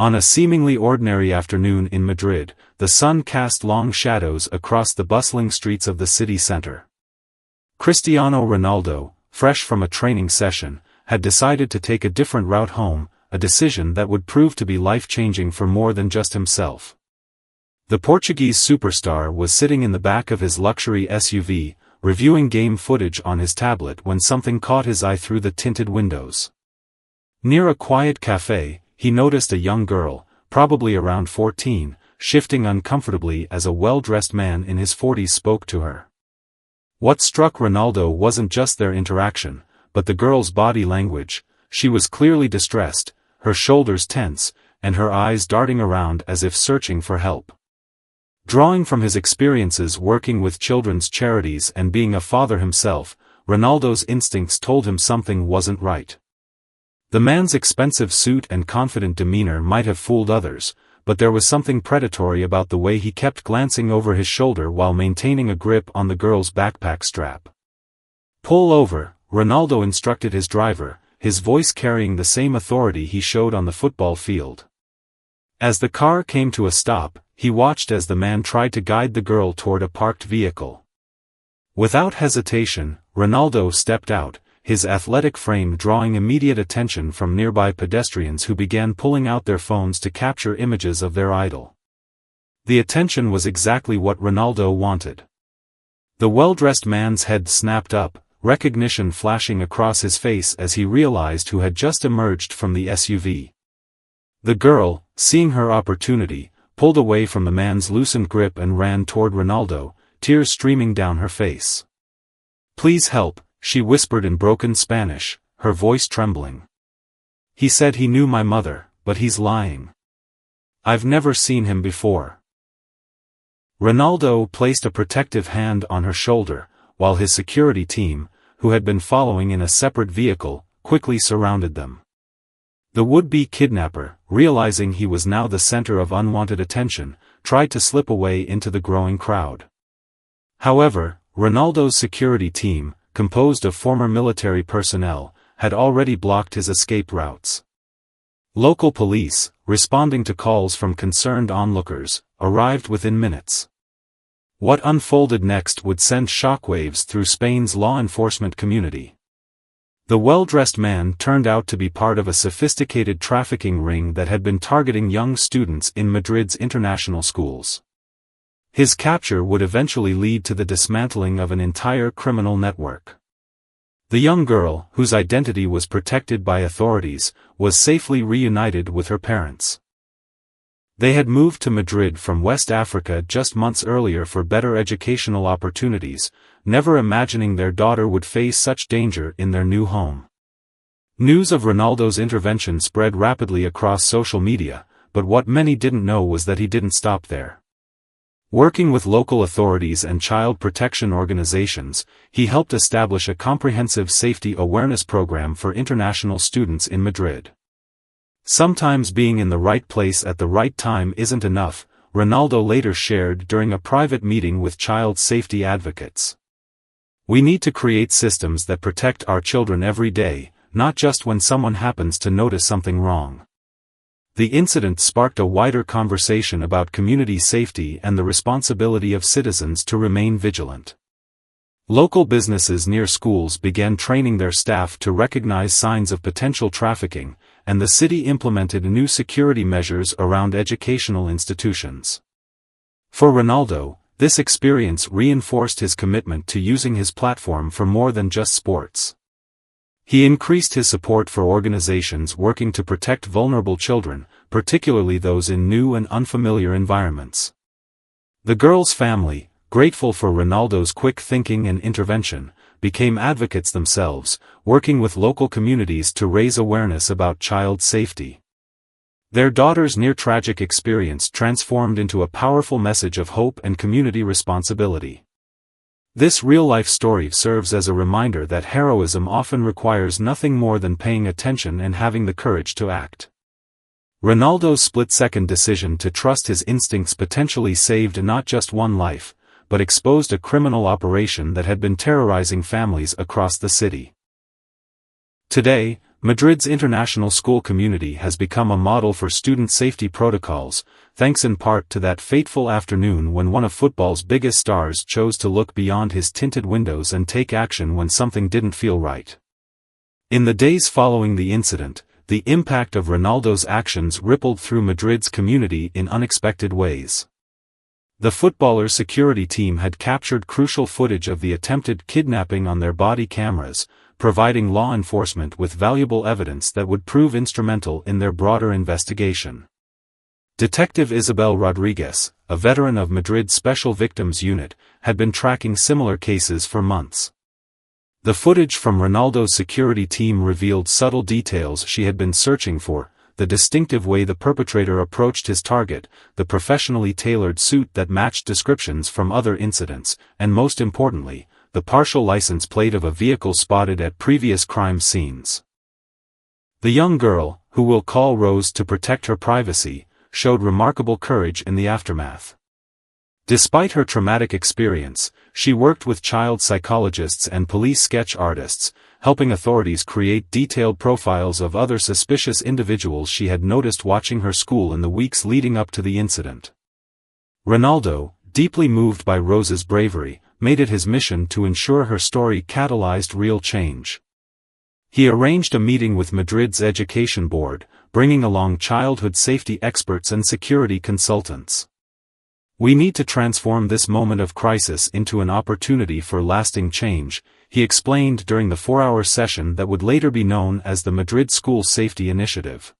On a seemingly ordinary afternoon in Madrid, the sun cast long shadows across the bustling streets of the city center. Cristiano Ronaldo, fresh from a training session, had decided to take a different route home, a decision that would prove to be life-changing for more than just himself. The Portuguese superstar was sitting in the back of his luxury SUV, reviewing game footage on his tablet when something caught his eye through the tinted windows. Near a quiet cafe, he noticed a young girl, probably around 14, shifting uncomfortably as a well-dressed man in his 40s spoke to her. What struck Ronaldo wasn't just their interaction, but the girl's body language. She was clearly distressed, her shoulders tense, and her eyes darting around as if searching for help. Drawing from his experiences working with children's charities and being a father himself, Ronaldo's instincts told him something wasn't right. The man's expensive suit and confident demeanor might have fooled others, but there was something predatory about the way he kept glancing over his shoulder while maintaining a grip on the girl's backpack strap. "Pull over," Ronaldo instructed his driver, his voice carrying the same authority he showed on the football field. As the car came to a stop, he watched as the man tried to guide the girl toward a parked vehicle. Without hesitation, Ronaldo stepped out, his athletic frame drawing immediate attention from nearby pedestrians who began pulling out their phones to capture images of their idol. The attention was exactly what Ronaldo wanted. The well-dressed man's head snapped up, recognition flashing across his face as he realized who had just emerged from the SUV. The girl, seeing her opportunity, pulled away from the man's loosened grip and ran toward Ronaldo, tears streaming down her face. "Please help," she whispered in broken Spanish, her voice trembling. "He said he knew my mother, but he's lying. I've never seen him before." Ronaldo placed a protective hand on her shoulder, while his security team, who had been following in a separate vehicle, quickly surrounded them. The would-be kidnapper, realizing he was now the center of unwanted attention, tried to slip away into the growing crowd. However, Ronaldo's security team, composed of former military personnel, had already blocked his escape routes. Local police, responding to calls from concerned onlookers, arrived within minutes. What unfolded next would send shockwaves through Spain's law enforcement community. The well-dressed man turned out to be part of a sophisticated trafficking ring that had been targeting young students in Madrid's international schools. His capture would eventually lead to the dismantling of an entire criminal network. The young girl, whose identity was protected by authorities, was safely reunited with her parents. They had moved to Madrid from West Africa just months earlier for better educational opportunities, never imagining their daughter would face such danger in their new home. News of Ronaldo's intervention spread rapidly across social media, but what many didn't know was that he didn't stop there. Working with local authorities and child protection organizations, he helped establish a comprehensive safety awareness program for international students in Madrid. Sometimes being in the right place at the right time isn't enough, Ronaldo later shared during a private meeting with child safety advocates. "We need to create systems that protect our children every day, not just when someone happens to notice something wrong." The incident sparked a wider conversation about community safety and the responsibility of citizens to remain vigilant. Local businesses near schools began training their staff to recognize signs of potential trafficking, and the city implemented new security measures around educational institutions. For Ronaldo, this experience reinforced his commitment to using his platform for more than just sports. He increased his support for organizations working to protect vulnerable children, particularly those in new and unfamiliar environments. The girl's family, grateful for Ronaldo's quick thinking and intervention, became advocates themselves, working with local communities to raise awareness about child safety. Their daughter's near-tragic experience transformed into a powerful message of hope and community responsibility. This real-life story serves as a reminder that heroism often requires nothing more than paying attention and having the courage to act. Ronaldo's split-second decision to trust his instincts potentially saved not just one life, but exposed a criminal operation that had been terrorizing families across the city. Today, Madrid's international school community has become a model for student safety protocols, thanks in part to that fateful afternoon when one of football's biggest stars chose to look beyond his tinted windows and take action when something didn't feel right. In the days following the incident, the impact of Ronaldo's actions rippled through Madrid's community in unexpected ways. The footballer's security team had captured crucial footage of the attempted kidnapping on their body cameras, providing law enforcement with valuable evidence that would prove instrumental in their broader investigation. Detective Isabel Rodriguez, a veteran of Madrid's Special Victims Unit, had been tracking similar cases for months. The footage from Ronaldo's security team revealed subtle details she had been searching for: the distinctive way the perpetrator approached his target, the professionally tailored suit that matched descriptions from other incidents, and most importantly, the partial license plate of a vehicle spotted at previous crime scenes. The young girl, who we'll call Rose to protect her privacy, showed remarkable courage in the aftermath. Despite her traumatic experience, she worked with child psychologists and police sketch artists, helping authorities create detailed profiles of other suspicious individuals she had noticed watching her school in the weeks leading up to the incident. Ronaldo, deeply moved by Rose's bravery, made it his mission to ensure her story catalyzed real change. He arranged a meeting with Madrid's education board, bringing along childhood safety experts and security consultants. "We need to transform this moment of crisis into an opportunity for lasting change," he explained during the 4-hour session that would later be known as the Madrid School Safety Initiative.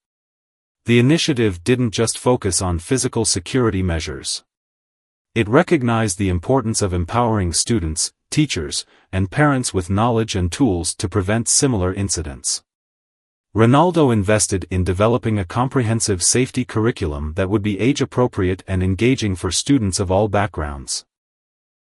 The initiative didn't just focus on physical security measures. It recognized the importance of empowering students, teachers, and parents with knowledge and tools to prevent similar incidents. Ronaldo invested in developing a comprehensive safety curriculum that would be age-appropriate and engaging for students of all backgrounds.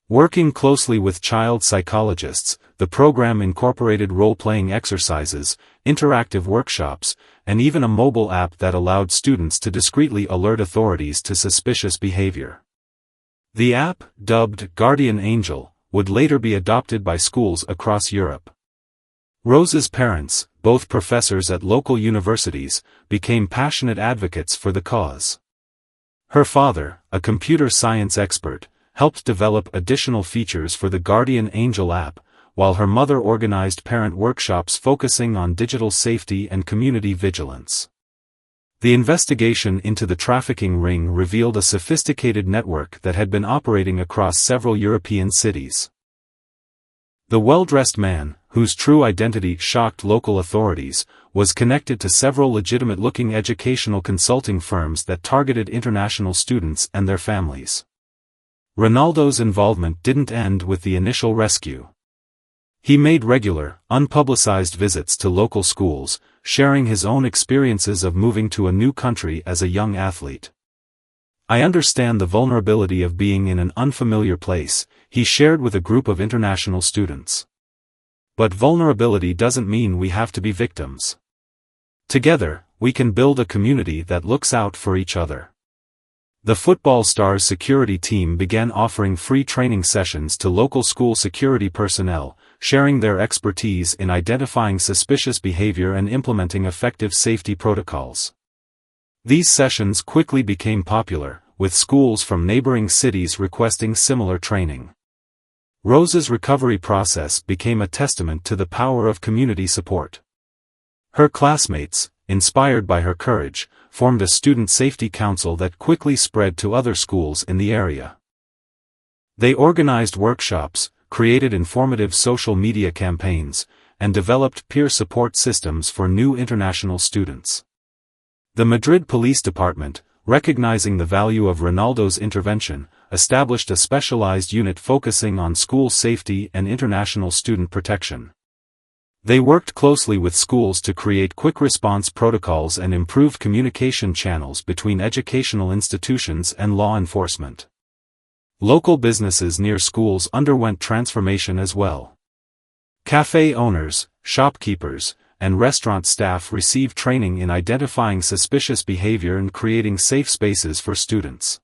Working closely with child psychologists, the program incorporated role-playing exercises, interactive workshops, and even a mobile app that allowed students to discreetly alert authorities to suspicious behavior. The app, dubbed Guardian Angel, would later be adopted by schools across Europe. Rose's parents, both professors at local universities, became passionate advocates for the cause. Her father, a computer science expert, helped develop additional features for the Guardian Angel app, while her mother organized parent workshops focusing on digital safety and community vigilance. The investigation into the trafficking ring revealed a sophisticated network that had been operating across several European cities. The well-dressed man, whose true identity shocked local authorities, was connected to several legitimate-looking educational consulting firms that targeted international students and their families. Ronaldo's involvement didn't end with the initial rescue. He made regular, unpublicized visits to local schools, sharing his own experiences of moving to a new country as a young athlete. "I understand the vulnerability of being in an unfamiliar place," he shared with a group of international students. "But vulnerability doesn't mean we have to be victims. Together, we can build a community that looks out for each other." The football star's security team began offering free training sessions to local school security personnel, sharing their expertise in identifying suspicious behavior and implementing effective safety protocols. These sessions quickly became popular, with schools from neighboring cities requesting similar training. Rose's recovery process became a testament to the power of community support. Her classmates, inspired by her courage, formed a student safety council that quickly spread to other schools in the area. They organized workshops, created informative social media campaigns, and developed peer support systems for new international students. The Madrid Police Department, recognizing the value of Ronaldo's intervention, established a specialized unit focusing on school safety and international student protection. They worked closely with schools to create quick response protocols and improved communication channels between educational institutions and law enforcement. Local businesses near schools underwent transformation as well. Cafe owners, shopkeepers, and restaurant staff received training in identifying suspicious behavior and creating safe spaces for students.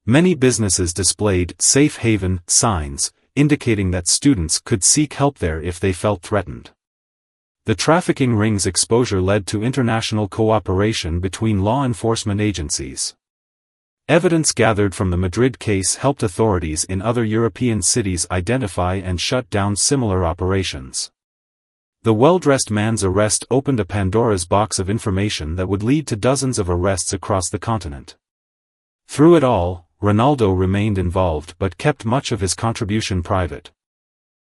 Many businesses displayed "Safe Haven" signs, indicating that students could seek help there if they felt threatened. The trafficking ring's exposure led to international cooperation between law enforcement agencies. Evidence gathered from the Madrid case helped authorities in other European cities identify and shut down similar operations. The well-dressed man's arrest opened a Pandora's box of information that would lead to dozens of arrests across the continent. Through it all, Ronaldo remained involved but kept much of his contribution private.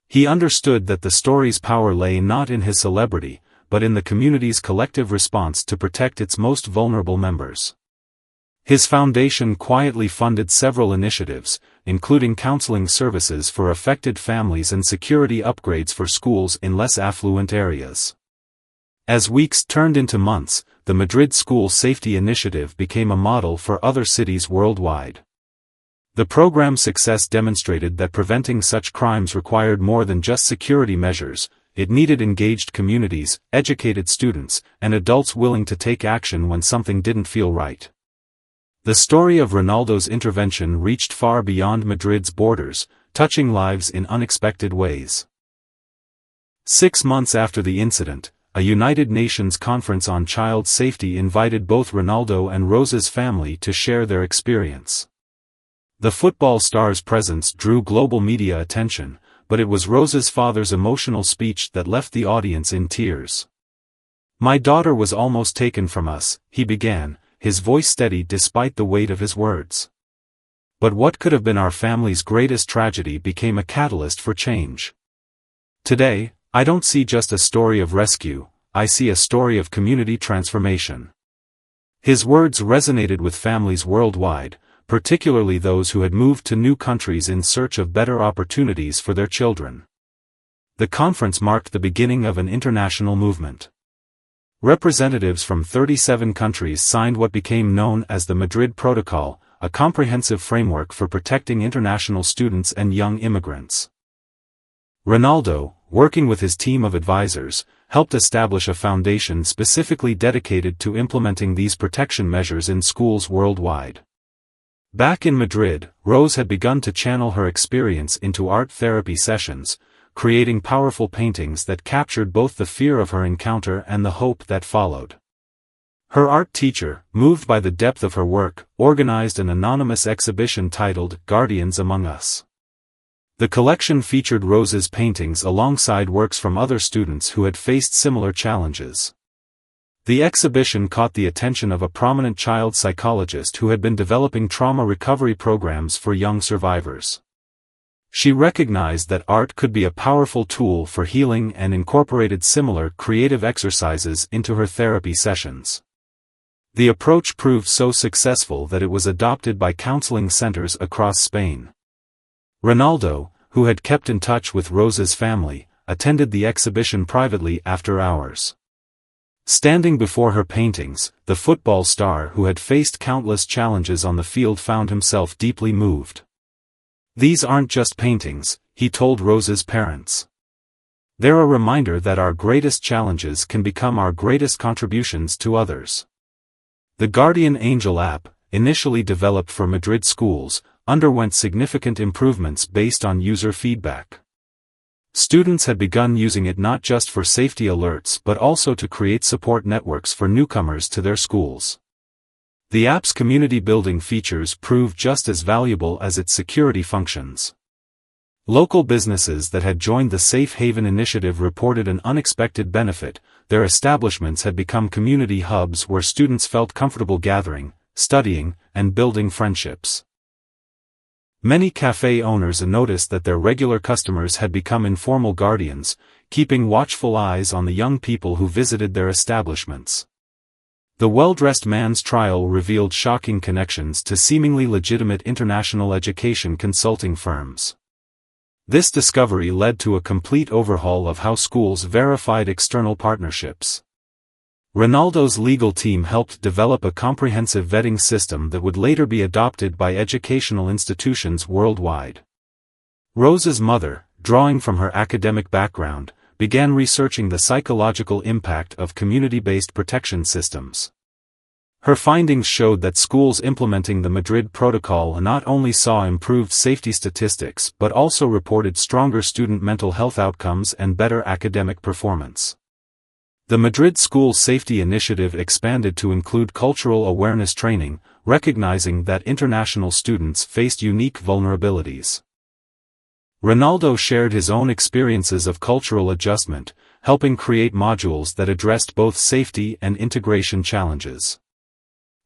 He understood that the story's power lay not in his celebrity, but in the community's collective response to protect its most vulnerable members. His foundation quietly funded several initiatives, including counseling services for affected families and security upgrades for schools in less affluent areas. As weeks turned into months, the Madrid School Safety Initiative became a model for other cities worldwide. The program's success demonstrated that preventing such crimes required more than just security measures. It needed engaged communities, educated students, and adults willing to take action when something didn't feel right. The story of Ronaldo's intervention reached far beyond Madrid's borders, touching lives in unexpected ways. 6 months after the incident, a United Nations conference on child safety invited both Ronaldo and Rosa's family to share their experience. The football star's presence drew global media attention, but it was Rosa's father's emotional speech that left the audience in tears. "My daughter was almost taken from us," he began, his voice steady despite the weight of his words. But what could have been our family's greatest tragedy became a catalyst for change. Today, I don't see just a story of rescue, I see a story of community transformation. His words resonated with families worldwide, particularly those who had moved to new countries in search of better opportunities for their children. The conference marked the beginning of an international movement. Representatives from 37 countries signed what became known as the Madrid Protocol, a comprehensive framework for protecting international students and young immigrants. Ronaldo, working with his team of advisors, helped establish a foundation specifically dedicated to implementing these protection measures in schools worldwide. Back in Madrid, Rose had begun to channel her experience into art therapy sessions, creating powerful paintings that captured both the fear of her encounter and the hope that followed. Her art teacher, moved by the depth of her work, organized an anonymous exhibition titled Guardians Among Us. The collection featured Rose's paintings alongside works from other students who had faced similar challenges. The exhibition caught the attention of a prominent child psychologist who had been developing trauma recovery programs for young survivors. She recognized that art could be a powerful tool for healing and incorporated similar creative exercises into her therapy sessions. The approach proved so successful that it was adopted by counseling centers across Spain. Ronaldo, who had kept in touch with Rose's family, attended the exhibition privately after hours. Standing before her paintings, the football star who had faced countless challenges on the field found himself deeply moved. "These aren't just paintings," he told Rose's parents. "They're a reminder that our greatest challenges can become our greatest contributions to others." The Guardian Angel app, initially developed for Madrid schools, underwent significant improvements based on user feedback. Students had begun using it not just for safety alerts but also to create support networks for newcomers to their schools. The app's community-building features proved just as valuable as its security functions. Local businesses that had joined the Safe Haven initiative reported an unexpected benefit: their establishments had become community hubs where students felt comfortable gathering, studying, and building friendships. Many cafe owners noticed that their regular customers had become informal guardians, keeping watchful eyes on the young people who visited their establishments. The well-dressed man's trial revealed shocking connections to seemingly legitimate international education consulting firms. This discovery led to a complete overhaul of how schools verified external partnerships. Ronaldo's legal team helped develop a comprehensive vetting system that would later be adopted by educational institutions worldwide. Rose's mother, drawing from her academic background, began researching the psychological impact of community-based protection systems. Her findings showed that schools implementing the Madrid Protocol not only saw improved safety statistics but also reported stronger student mental health outcomes and better academic performance. The Madrid School Safety Initiative expanded to include cultural awareness training, recognizing that international students faced unique vulnerabilities. Ronaldo shared his own experiences of cultural adjustment, helping create modules that addressed both safety and integration challenges.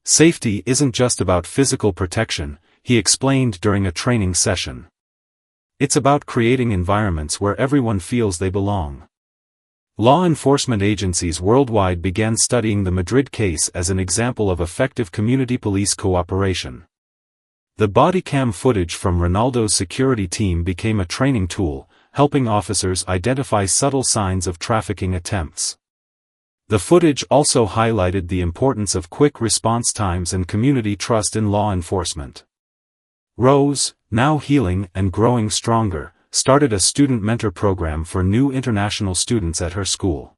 Safety isn't just about physical protection, he explained during a training session. It's about creating environments where everyone feels they belong. Law enforcement agencies worldwide began studying the Madrid case as an example of effective community police cooperation. The body cam footage from Ronaldo's security team became a training tool, helping officers identify subtle signs of trafficking attempts. The footage also highlighted the importance of quick response times and community trust in law enforcement. Rose, now healing and growing stronger, started a student mentor program for new international students at her school.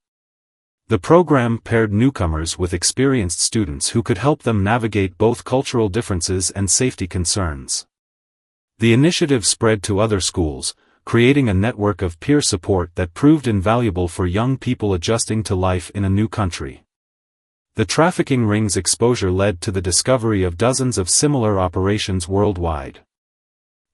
The program paired newcomers with experienced students who could help them navigate both cultural differences and safety concerns. The initiative spread to other schools, creating a network of peer support that proved invaluable for young people adjusting to life in a new country. The trafficking ring's exposure led to the discovery of dozens of similar operations worldwide.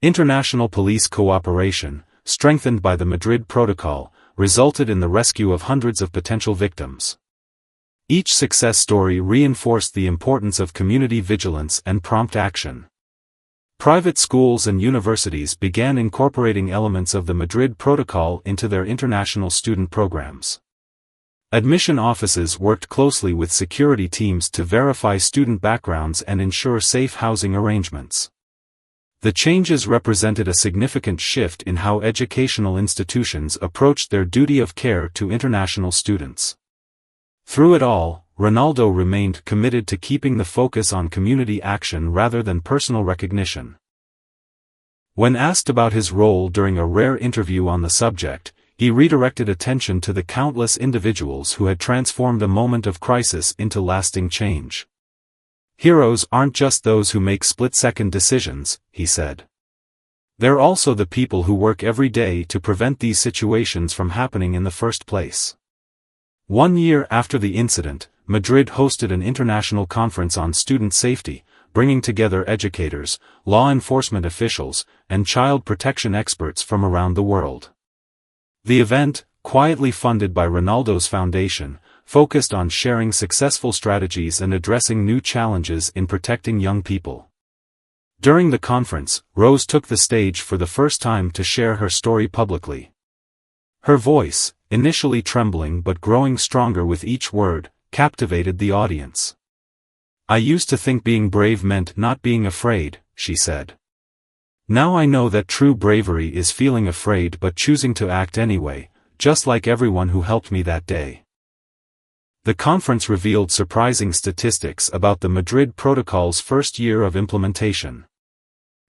International police cooperation, strengthened by the Madrid Protocol, resulted in the rescue of hundreds of potential victims. Each success story reinforced the importance of community vigilance and prompt action. Private schools and universities began incorporating elements of the Madrid Protocol into their international student programs. Admission offices worked closely with security teams to verify student backgrounds and ensure safe housing arrangements. The changes represented a significant shift in how educational institutions approached their duty of care to international students. Through it all, Ronaldo remained committed to keeping the focus on community action rather than personal recognition. When asked about his role during a rare interview on the subject, he redirected attention to the countless individuals who had transformed a moment of crisis into lasting change. Heroes aren't just those who make split-second decisions, he said. They're also the people who work every day to prevent these situations from happening in the first place. 1 year after the incident, Madrid hosted an international conference on student safety, bringing together educators, law enforcement officials, and child protection experts from around the world. The event, quietly funded by Ronaldo's foundation, focused on sharing successful strategies and addressing new challenges in protecting young people. During the conference, Rose took the stage for the first time to share her story publicly. Her voice, initially trembling but growing stronger with each word, captivated the audience. "I used to think being brave meant not being afraid," she said. "Now I know that true bravery is feeling afraid but choosing to act anyway, just like everyone who helped me that day." The conference revealed surprising statistics about the Madrid Protocol's first year of implementation.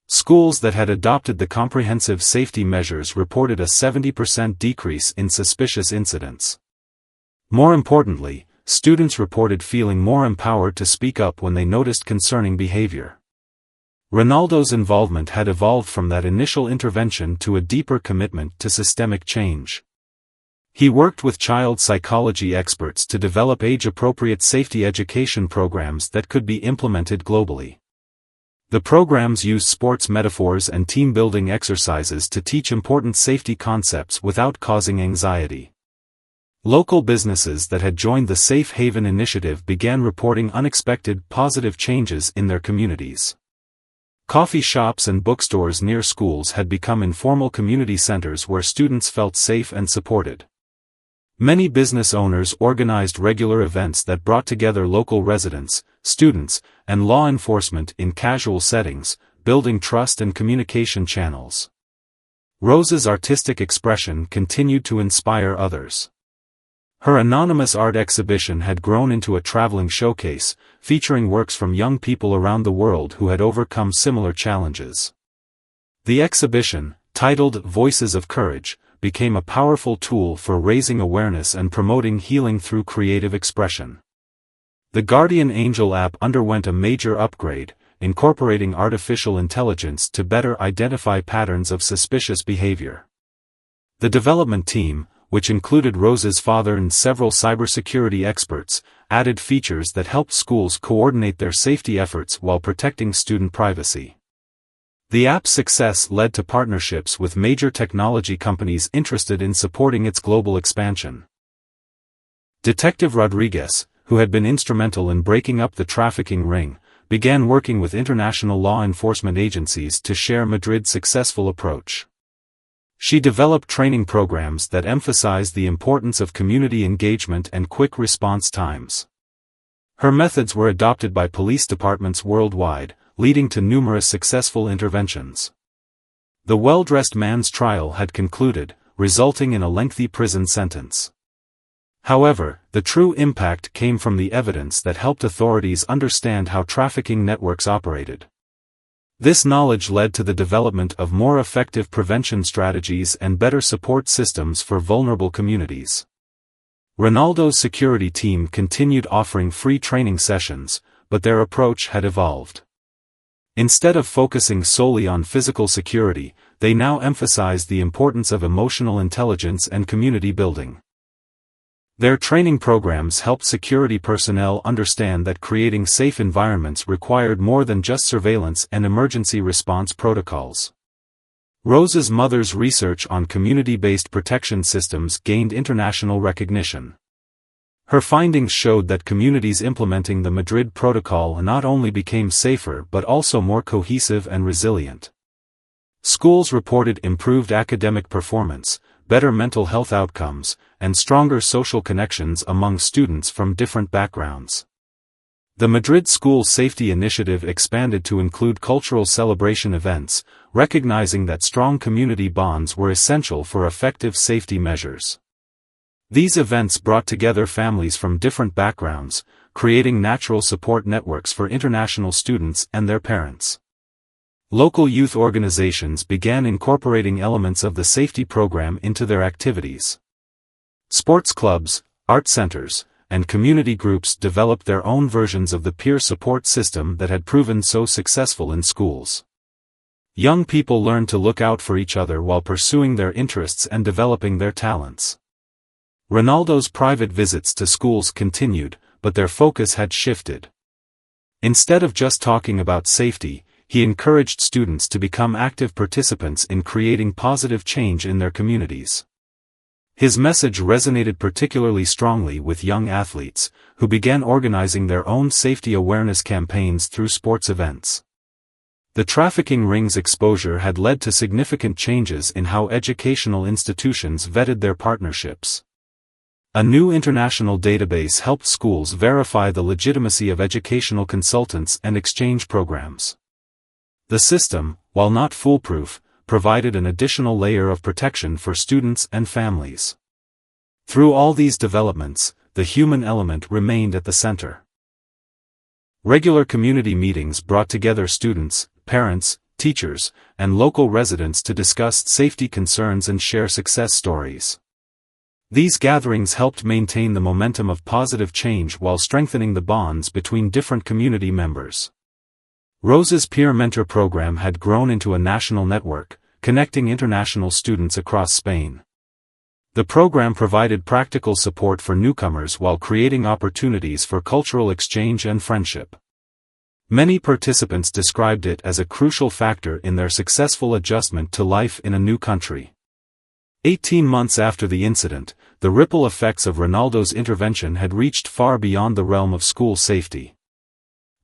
Schools that had adopted the comprehensive safety measures reported a 70% decrease in suspicious incidents. More importantly, students reported feeling more empowered to speak up when they noticed concerning behavior. Ronaldo's involvement had evolved from that initial intervention to a deeper commitment to systemic change. He worked with child psychology experts to develop age-appropriate safety education programs that could be implemented globally. The programs used sports metaphors and team-building exercises to teach important safety concepts without causing anxiety. Local businesses that had joined the Safe Haven initiative began reporting unexpected positive changes in their communities. Coffee shops and bookstores near schools had become informal community centers where students felt safe and supported. Many business owners organized regular events that brought together local residents, students, and law enforcement in casual settings, building trust and communication channels. Rose's artistic expression continued to inspire others. Her anonymous art exhibition had grown into a traveling showcase, featuring works from young people around the world who had overcome similar challenges. The exhibition, titled Voices of Courage, became a powerful tool for raising awareness and promoting healing through creative expression. The Guardian Angel app underwent a major upgrade, incorporating artificial intelligence to better identify patterns of suspicious behavior. The development team, which included Rose's father and several cybersecurity experts, added features that helped schools coordinate their safety efforts while protecting student privacy. The app's success led to partnerships with major technology companies interested in supporting its global expansion. Detective Rodriguez, who had been instrumental in breaking up the trafficking ring, began working with international law enforcement agencies to share Madrid's successful approach. She developed training programs that emphasized the importance of community engagement and quick response times. Her methods were adopted by police departments worldwide, leading to numerous successful interventions. The well-dressed man's trial had concluded, resulting in a lengthy prison sentence. However, the true impact came from the evidence that helped authorities understand how trafficking networks operated. This knowledge led to the development of more effective prevention strategies and better support systems for vulnerable communities. Ronaldo's security team continued offering free training sessions, but their approach had evolved. Instead of focusing solely on physical security, they now emphasized the importance of emotional intelligence and community building. Their training programs helped security personnel understand that creating safe environments required more than just surveillance and emergency response protocols. Rose's mother's research on community-based protection systems gained international recognition. Her findings showed that communities implementing the Madrid Protocol not only became safer but also more cohesive and resilient. Schools reported improved academic performance, better mental health outcomes, and stronger social connections among students from different backgrounds. The Madrid School Safety Initiative expanded to include cultural celebration events, recognizing that strong community bonds were essential for effective safety measures. These events brought together families from different backgrounds, creating natural support networks for international students and their parents. Local youth organizations began incorporating elements of the safety program into their activities. Sports clubs, art centers, and community groups developed their own versions of the peer support system that had proven so successful in schools. Young people learned to look out for each other while pursuing their interests and developing their talents. Ronaldo's private visits to schools continued, but their focus had shifted. Instead of just talking about safety, he encouraged students to become active participants in creating positive change in their communities. His message resonated particularly strongly with young athletes, who began organizing their own safety awareness campaigns through sports events. The trafficking ring's exposure had led to significant changes in how educational institutions vetted their partnerships. A new international database helped schools verify the legitimacy of educational consultants and exchange programs. The system, while not foolproof, provided an additional layer of protection for students and families. Through all these developments, the human element remained at the center. Regular community meetings brought together students, parents, teachers, and local residents to discuss safety concerns and share success stories. These gatherings helped maintain the momentum of positive change while strengthening the bonds between different community members. Rose's peer mentor program had grown into a national network, connecting international students across Spain. The program provided practical support for newcomers while creating opportunities for cultural exchange and friendship. Many participants described it as a crucial factor in their successful adjustment to life in a new country. 18 months after the incident, the ripple effects of Ronaldo's intervention had reached far beyond the realm of school safety.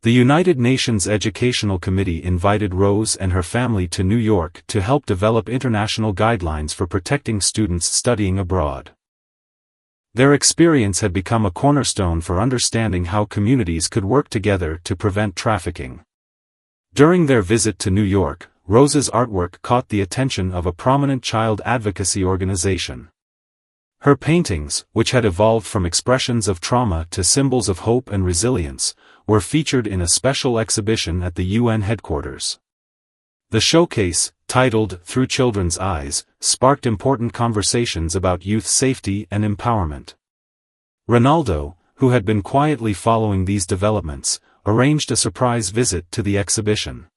The United Nations Educational Committee invited Rose and her family to New York to help develop international guidelines for protecting students studying abroad. Their experience had become a cornerstone for understanding how communities could work together to prevent trafficking. During their visit to New York, Rose's artwork caught the attention of a prominent child advocacy organization. Her paintings, which had evolved from expressions of trauma to symbols of hope and resilience, were featured in a special exhibition at the UN headquarters. The showcase, titled Through Children's Eyes, sparked important conversations about youth safety and empowerment. Ronaldo, who had been quietly following these developments, arranged a surprise visit to the exhibition.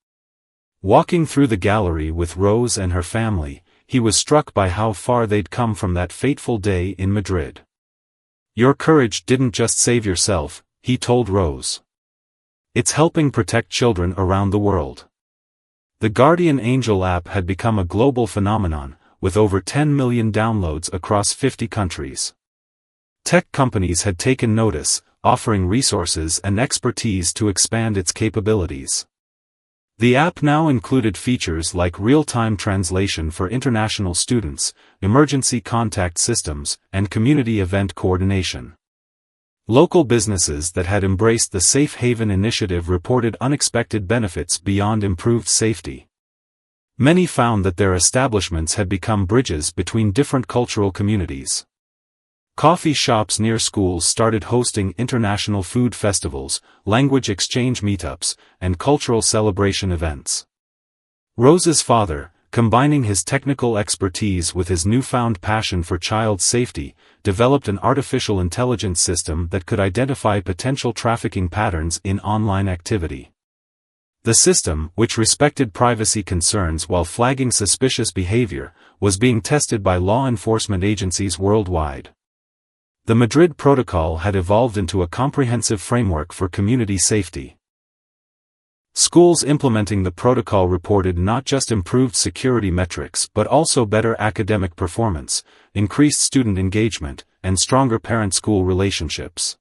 Walking through the gallery with Rose and her family, he was struck by how far they'd come from that fateful day in Madrid. "Your courage didn't just save yourself," he told Rose. "It's helping protect children around the world." The Guardian Angel app had become a global phenomenon, with over 10 million downloads across 50 countries. Tech companies had taken notice, offering resources and expertise to expand its capabilities. The app now included features like real-time translation for international students, emergency contact systems, and community event coordination. Local businesses that had embraced the Safe Haven initiative reported unexpected benefits beyond improved safety. Many found that their establishments had become bridges between different cultural communities. Coffee shops near schools started hosting international food festivals, language exchange meetups, and cultural celebration events. Rose's father, combining his technical expertise with his newfound passion for child safety, developed an artificial intelligence system that could identify potential trafficking patterns in online activity. The system, which respected privacy concerns while flagging suspicious behavior, was being tested by law enforcement agencies worldwide. The Madrid Protocol had evolved into a comprehensive framework for community safety. Schools implementing the protocol reported not just improved security metrics but also better academic performance, increased student engagement, and stronger parent-school relationships.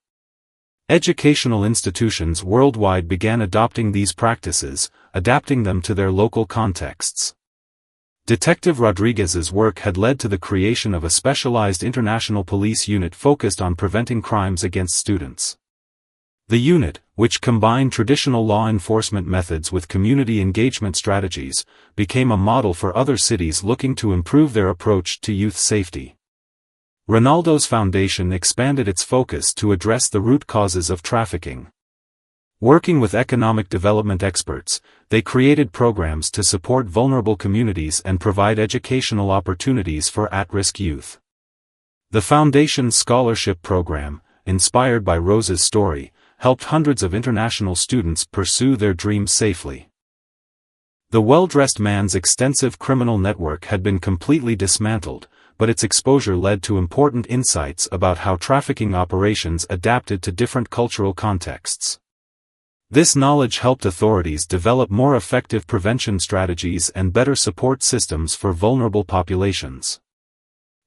Educational institutions worldwide began adopting these practices, adapting them to their local contexts. Detective Rodriguez's work had led to the creation of a specialized international police unit focused on preventing crimes against students. The unit, which combined traditional law enforcement methods with community engagement strategies, became a model for other cities looking to improve their approach to youth safety. Ronaldo's foundation expanded its focus to address the root causes of trafficking. Working with economic development experts, they created programs to support vulnerable communities and provide educational opportunities for at-risk youth. The Foundation's scholarship program, inspired by Rose's story, helped hundreds of international students pursue their dreams safely. The well-dressed man's extensive criminal network had been completely dismantled, but its exposure led to important insights about how trafficking operations adapted to different cultural contexts. This knowledge helped authorities develop more effective prevention strategies and better support systems for vulnerable populations.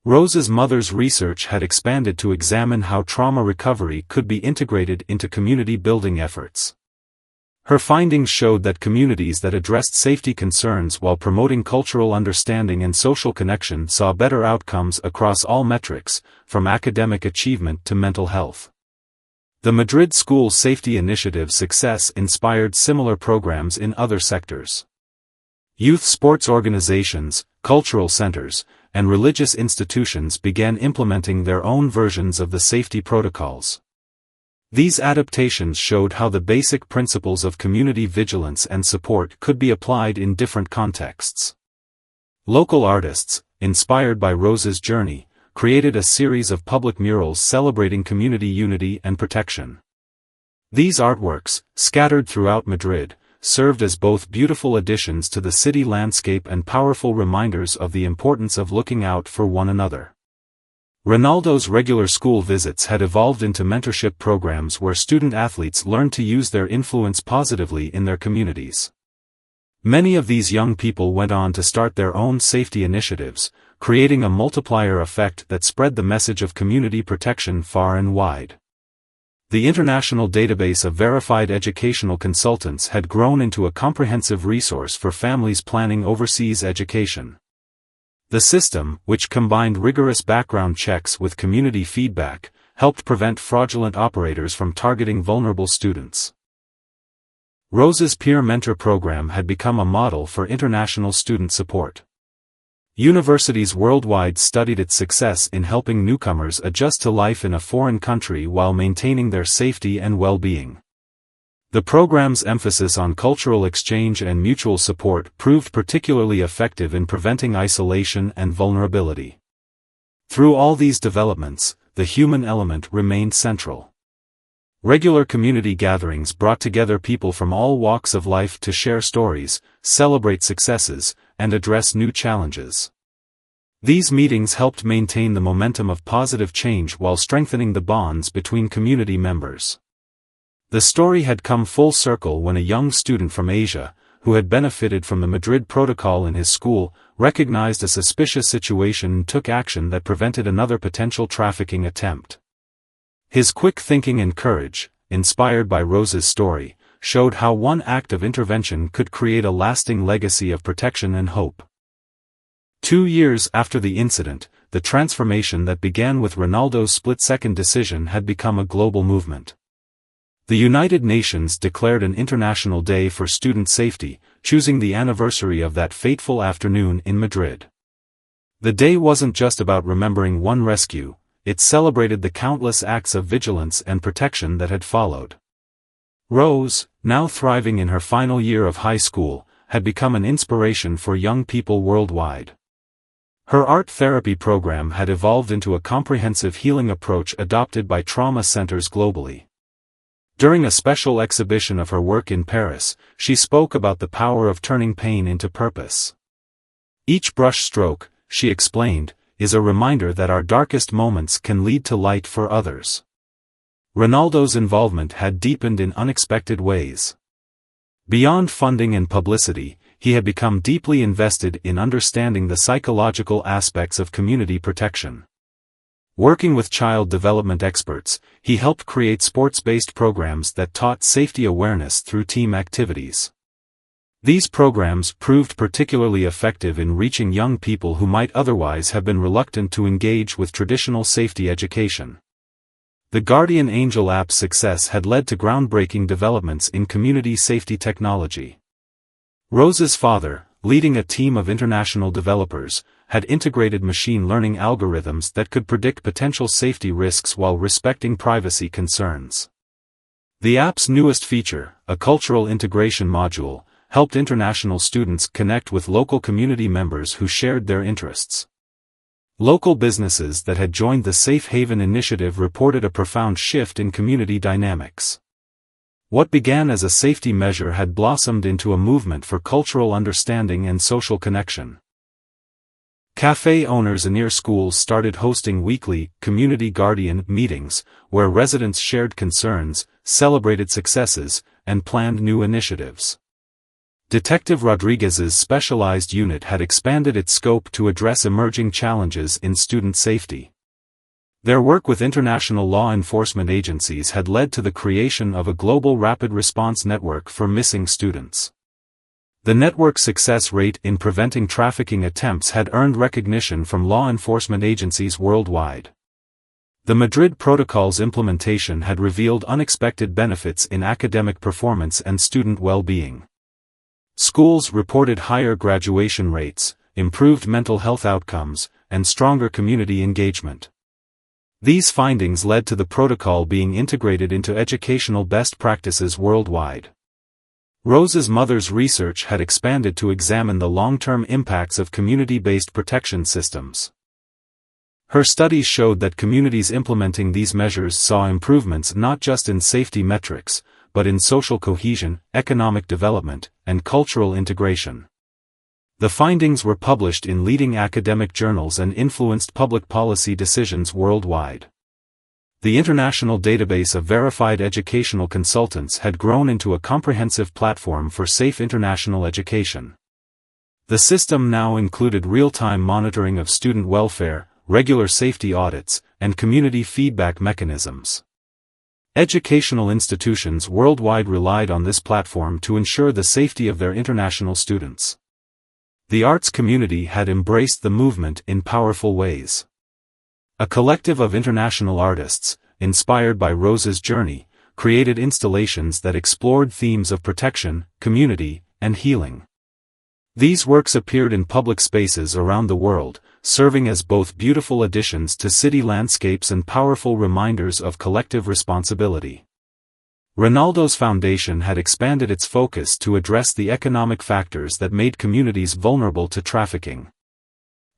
Rose's mother's research had expanded to examine how trauma recovery could be integrated into community-building efforts. Her findings showed that communities that addressed safety concerns while promoting cultural understanding and social connection saw better outcomes across all metrics, from academic achievement to mental health. The Madrid School Safety Initiative's success inspired similar programs in other sectors. Youth sports organizations, cultural centers, and religious institutions began implementing their own versions of the safety protocols. These adaptations showed how the basic principles of community vigilance and support could be applied in different contexts. Local artists, inspired by Rose's journey, created a series of public murals celebrating community unity and protection. These artworks, scattered throughout Madrid, served as both beautiful additions to the city landscape and powerful reminders of the importance of looking out for one another. Ronaldo's regular school visits had evolved into mentorship programs where student-athletes learned to use their influence positively in their communities. Many of these young people went on to start their own safety initiatives, creating a multiplier effect that spread the message of community protection far and wide. The international database of verified educational consultants had grown into a comprehensive resource for families planning overseas education. The system, which combined rigorous background checks with community feedback, helped prevent fraudulent operators from targeting vulnerable students. Rose's peer mentor program had become a model for international student support. Universities worldwide studied its success in helping newcomers adjust to life in a foreign country while maintaining their safety and well-being. The program's emphasis on cultural exchange and mutual support proved particularly effective in preventing isolation and vulnerability. Through all these developments, the human element remained central. Regular community gatherings brought together people from all walks of life to share stories, celebrate successes, and address new challenges. These meetings helped maintain the momentum of positive change while strengthening the bonds between community members. The story had come full circle when a young student from Asia, who had benefited from the Madrid Protocol in his school, recognized a suspicious situation and took action that prevented another potential trafficking attempt. His quick thinking and courage, inspired by Rose's story, showed how one act of intervention could create a lasting legacy of protection and hope. 2 years after the incident, the transformation that began with Ronaldo's split-second decision had become a global movement. The United Nations declared an International Day for Student Safety, choosing the anniversary of that fateful afternoon in Madrid. The day wasn't just about remembering one rescue, it celebrated the countless acts of vigilance and protection that had followed. Rose, now thriving in her final year of high school, had become an inspiration for young people worldwide. Her art therapy program had evolved into a comprehensive healing approach adopted by trauma centers globally. During a special exhibition of her work in Paris, she spoke about the power of turning pain into purpose. Each brush stroke, she explained, is a reminder that our darkest moments can lead to light for others. Ronaldo's involvement had deepened in unexpected ways. Beyond funding and publicity, he had become deeply invested in understanding the psychological aspects of community protection. Working with child development experts, he helped create sports-based programs that taught safety awareness through team activities. These programs proved particularly effective in reaching young people who might otherwise have been reluctant to engage with traditional safety education. The Guardian Angel app's success had led to groundbreaking developments in community safety technology. Rose's father, leading a team of international developers, had integrated machine learning algorithms that could predict potential safety risks while respecting privacy concerns. The app's newest feature, a cultural integration module, helped international students connect with local community members who shared their interests. Local businesses that had joined the Safe Haven initiative reported a profound shift in community dynamics. What began as a safety measure had blossomed into a movement for cultural understanding and social connection. Cafe owners near schools started hosting weekly Community Guardian meetings, where residents shared concerns, celebrated successes, and planned new initiatives. Detective Rodriguez's specialized unit had expanded its scope to address emerging challenges in student safety. Their work with international law enforcement agencies had led to the creation of a global rapid response network for missing students. The network's success rate in preventing trafficking attempts had earned recognition from law enforcement agencies worldwide. The Madrid Protocol's implementation had revealed unexpected benefits in academic performance and student well-being. Schools reported higher graduation rates, improved mental health outcomes, and stronger community engagement. These findings led to the protocol being integrated into educational best practices worldwide. Rose's mother's research had expanded to examine the long-term impacts of community-based protection systems. Her studies showed that communities implementing these measures saw improvements not just in safety metrics, but in social cohesion, economic development, and cultural integration. The findings were published in leading academic journals and influenced public policy decisions worldwide. The international database of verified educational consultants had grown into a comprehensive platform for safe international education. The system now included real-time monitoring of student welfare, regular safety audits, and community feedback mechanisms. Educational institutions worldwide relied on this platform to ensure the safety of their international students. The arts community had embraced the movement in powerful ways. A collective of international artists, inspired by Rose's journey, created installations that explored themes of protection, community, and healing. These works appeared in public spaces around the world, serving as both beautiful additions to city landscapes and powerful reminders of collective responsibility. Ronaldo's foundation had expanded its focus to address the economic factors that made communities vulnerable to trafficking.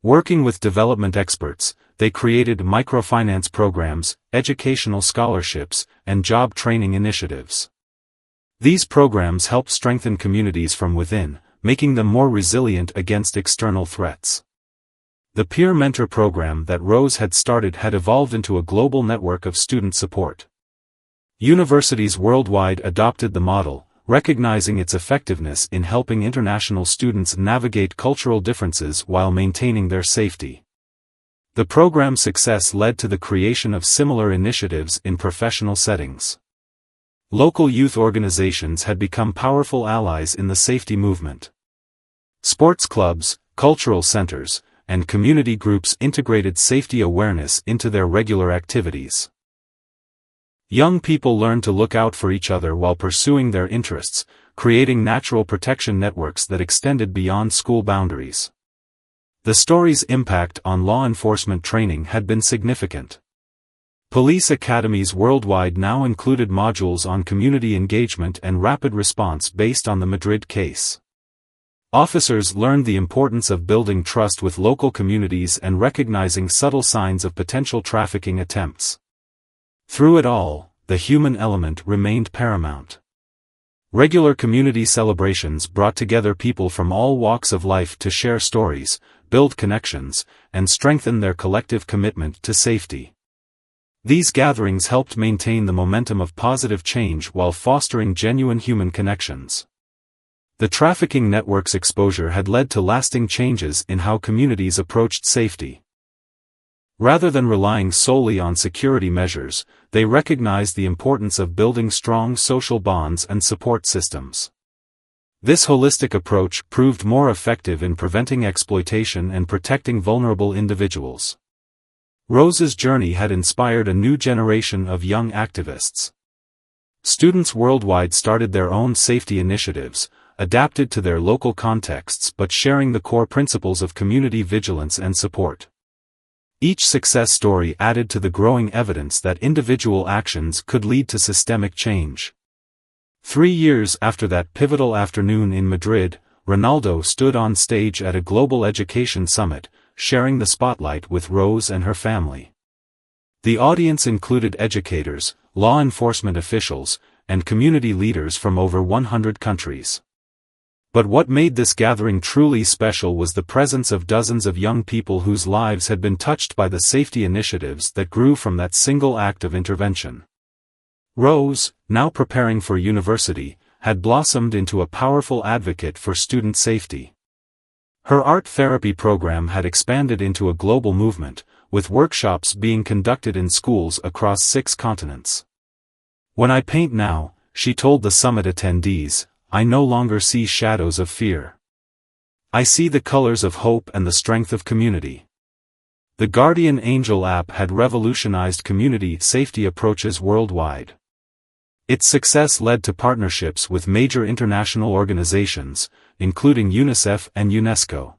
Working with development experts, they created microfinance programs, educational scholarships, and job training initiatives. These programs helped strengthen communities from within, making them more resilient against external threats. The peer mentor program that Rose had started had evolved into a global network of student support. Universities worldwide adopted the model, recognizing its effectiveness in helping international students navigate cultural differences while maintaining their safety. The program's success led to the creation of similar initiatives in professional settings. Local youth organizations had become powerful allies in the safety movement. Sports clubs, cultural centers, and community groups integrated safety awareness into their regular activities. Young people learned to look out for each other while pursuing their interests, creating natural protection networks that extended beyond school boundaries. The story's impact on law enforcement training had been significant. Police academies worldwide now included modules on community engagement and rapid response based on the Madrid case. Officers learned the importance of building trust with local communities and recognizing subtle signs of potential trafficking attempts. Through it all, the human element remained paramount. Regular community celebrations brought together people from all walks of life to share stories, build connections, and strengthen their collective commitment to safety. These gatherings helped maintain the momentum of positive change while fostering genuine human connections. The trafficking network's exposure had led to lasting changes in how communities approached safety. Rather than relying solely on security measures, they recognized the importance of building strong social bonds and support systems. This holistic approach proved more effective in preventing exploitation and protecting vulnerable individuals. Rose's journey had inspired a new generation of young activists. Students worldwide started their own safety initiatives, adapted to their local contexts but sharing the core principles of community vigilance and support. Each success story added to the growing evidence that individual actions could lead to systemic change. 3 years after that pivotal afternoon in Madrid, Ronaldo stood on stage at a global education summit, sharing the spotlight with Rose and her family. The audience included educators, law enforcement officials, and community leaders from over 100 countries. But what made this gathering truly special was the presence of dozens of young people whose lives had been touched by the safety initiatives that grew from that single act of intervention. Rose, now preparing for university, had blossomed into a powerful advocate for student safety. Her art therapy program had expanded into a global movement, with workshops being conducted in schools across 6 continents. "When I paint now," she told the summit attendees, "I no longer see shadows of fear. I see the colors of hope and the strength of community." The Guardian Angel app had revolutionized community safety approaches worldwide. Its success led to partnerships with major international organizations, including UNICEF and UNESCO.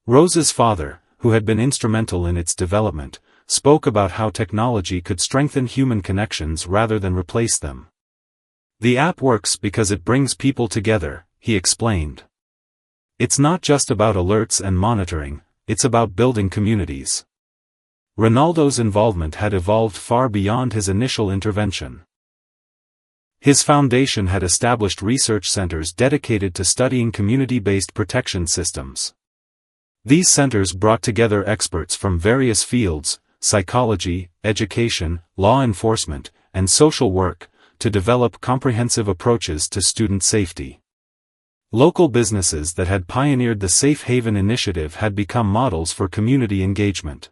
Rose's father, who had been instrumental in its development, spoke about how technology could strengthen human connections rather than replace them. "The app works because it brings people together," he explained. "It's not just about alerts and monitoring, it's about building communities." Ronaldo's involvement had evolved far beyond his initial intervention. His foundation had established research centers dedicated to studying community-based protection systems. These centers brought together experts from various fields, psychology, education, law enforcement, and social work, to develop comprehensive approaches to student safety. Local businesses that had pioneered the Safe Haven initiative had become models for community engagement.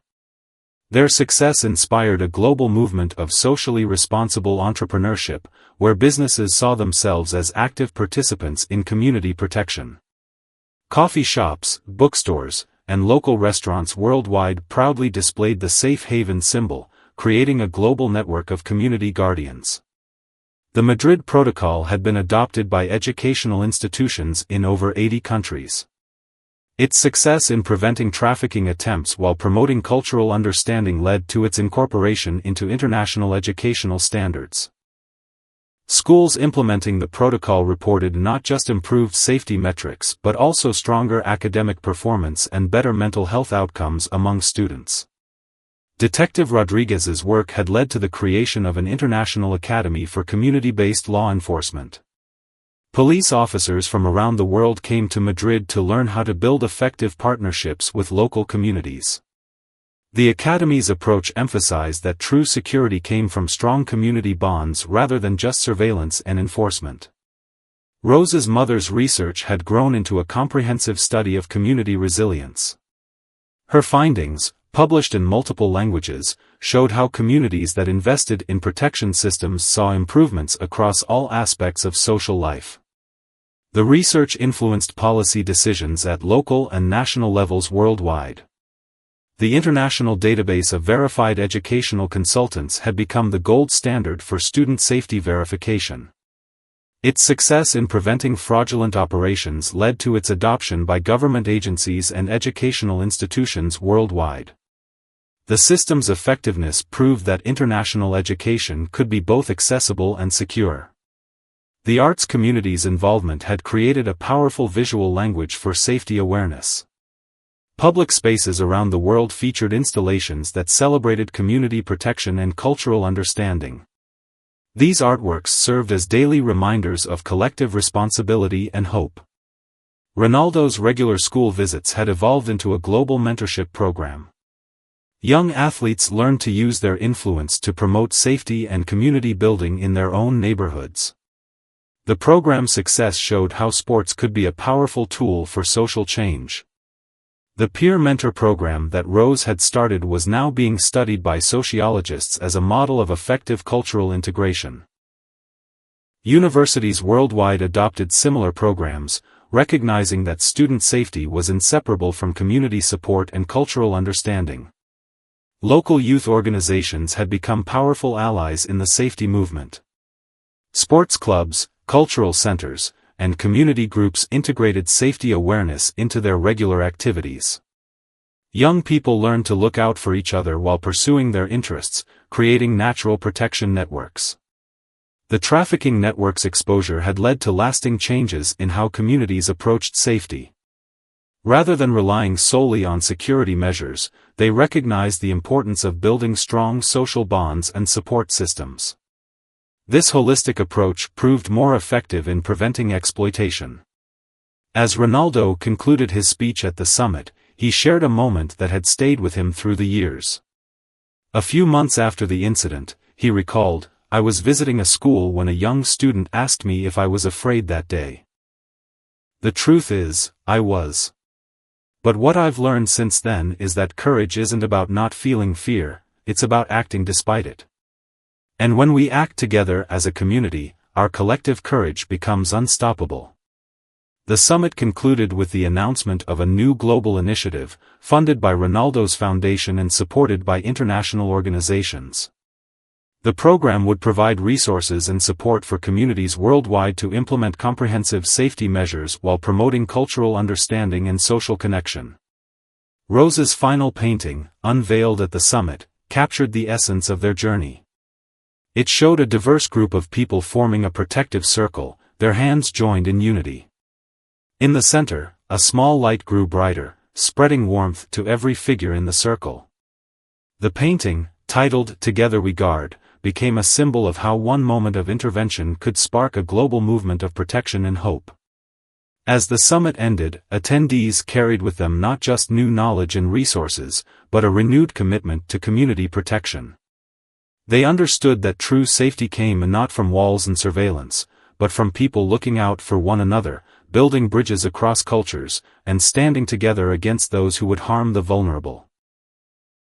Their success inspired a global movement of socially responsible entrepreneurship, where businesses saw themselves as active participants in community protection. Coffee shops, bookstores, and local restaurants worldwide proudly displayed the Safe Haven symbol, creating a global network of community guardians. The Madrid Protocol had been adopted by educational institutions in over 80 countries. Its success in preventing trafficking attempts while promoting cultural understanding led to its incorporation into international educational standards. Schools implementing the protocol reported not just improved safety metrics but also stronger academic performance and better mental health outcomes among students. Detective Rodriguez's work had led to the creation of an international academy for community-based law enforcement. Police officers from around the world came to Madrid to learn how to build effective partnerships with local communities. The Academy's approach emphasized that true security came from strong community bonds rather than just surveillance and enforcement. Rose's mother's research had grown into a comprehensive study of community resilience. Her findings, published in multiple languages, showed how communities that invested in protection systems saw improvements across all aspects of social life. The research influenced policy decisions at local and national levels worldwide. The international database of verified educational consultants had become the gold standard for student safety verification. Its success in preventing fraudulent operations led to its adoption by government agencies and educational institutions worldwide. The system's effectiveness proved that international education could be both accessible and secure. The arts community's involvement had created a powerful visual language for safety awareness. Public spaces around the world featured installations that celebrated community protection and cultural understanding. These artworks served as daily reminders of collective responsibility and hope. Ronaldo's regular school visits had evolved into a global mentorship program. Young athletes learned to use their influence to promote safety and community building in their own neighborhoods. The program's success showed how sports could be a powerful tool for social change. The peer mentor program that Rose had started was now being studied by sociologists as a model of effective cultural integration. Universities worldwide adopted similar programs, recognizing that student safety was inseparable from community support and cultural understanding. Local youth organizations had become powerful allies in the safety movement. Sports clubs, cultural centers, and community groups integrated safety awareness into their regular activities. Young people learned to look out for each other while pursuing their interests, creating natural protection networks. The trafficking network's exposure had led to lasting changes in how communities approached safety. Rather than relying solely on security measures, they recognized the importance of building strong social bonds and support systems. This holistic approach proved more effective in preventing exploitation. As Ronaldo concluded his speech at the summit, he shared a moment that had stayed with him through the years. A few months after the incident, he recalled, "I was visiting a school when a young student asked me if I was afraid that day. The truth is, I was. But what I've learned since then is that courage isn't about not feeling fear, it's about acting despite it. And when we act together as a community, our collective courage becomes unstoppable." The summit concluded with the announcement of a new global initiative, funded by Ronaldo's foundation and supported by international organizations. The program would provide resources and support for communities worldwide to implement comprehensive safety measures while promoting cultural understanding and social connection. Rose's final painting, unveiled at the summit, captured the essence of their journey. It showed a diverse group of people forming a protective circle, their hands joined in unity. In the center, a small light grew brighter, spreading warmth to every figure in the circle. The painting, titled "Together We Guard," became a symbol of how one moment of intervention could spark a global movement of protection and hope. As the summit ended, attendees carried with them not just new knowledge and resources, but a renewed commitment to community protection. They understood that true safety came not from walls and surveillance, but from people looking out for one another, building bridges across cultures, and standing together against those who would harm the vulnerable.